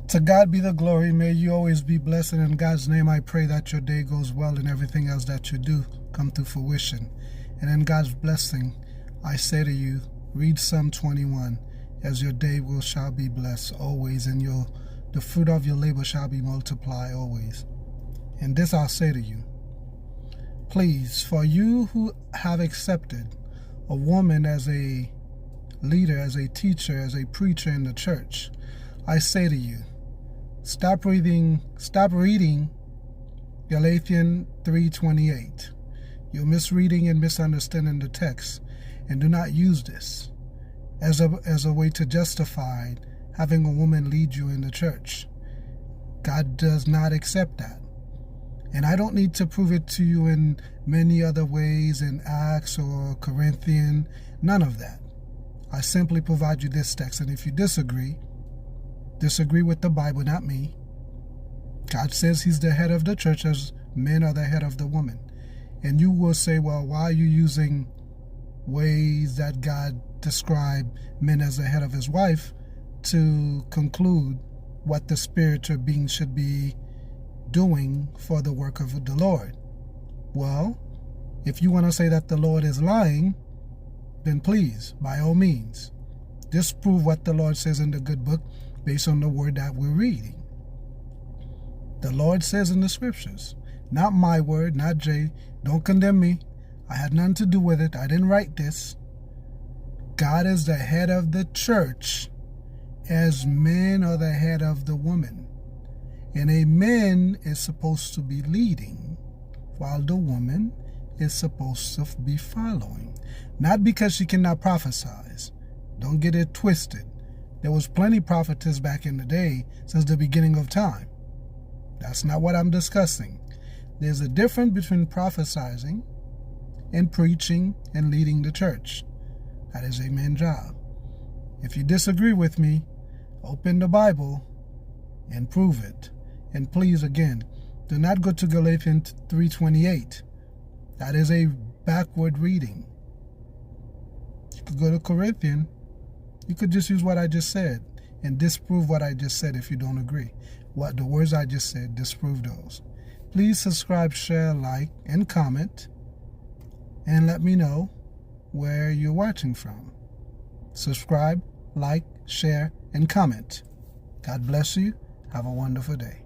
To God be the glory. May you always be blessed. And in God's name, I pray that your day goes well and everything else that you do come to fruition. And in God's blessing, I say to you, read Psalm 21, as your day shall be blessed always, and the fruit of your labor shall be multiplied always. And this I'll say to you, please, for you who have accepted a woman as a leader, as a teacher, as a preacher in the church, I say to you, stop reading Galatians 3:28. You're misreading and misunderstanding the text, and do not use this as a way to justify having a woman lead you in the church. God does not accept that. And I don't need to prove it to you in many other ways in Acts or Corinthians, none of that. I simply provide you this text, and if you disagree with the Bible, not me. God says he's the head of the church as men are the head of the woman. And you will say, well, why are you using ways that God described men as the head of his wife to conclude what the spiritual being should be doing for the work of the Lord? Well, if you want to say that the Lord is lying, then please, by all means, disprove what the Lord says in the good book based on the word that we're reading. The Lord says in the scriptures, not my word, not Jay. Don't condemn me. I had nothing to do with it. I didn't write this. God is the head of the church as men are the head of the woman. And a man is supposed to be leading while the woman is supposed to be following. Not because she cannot prophesy. Don't get it twisted. There was plenty prophetess back in the day since the beginning of time. That's not what I'm discussing. There's a difference between prophesying and preaching and leading the church. That is a man's job. If you disagree with me, open the Bible and prove it. And please, again, do not go to Galatians 3:28. That is a backward reading. You could go to Corinthians. You could just use what I just said and disprove what I just said if you don't agree. What the words I just said, disprove those. Please subscribe, share, like, and comment. And let me know where you're watching from. Subscribe, like, share, and comment. God bless you. Have a wonderful day.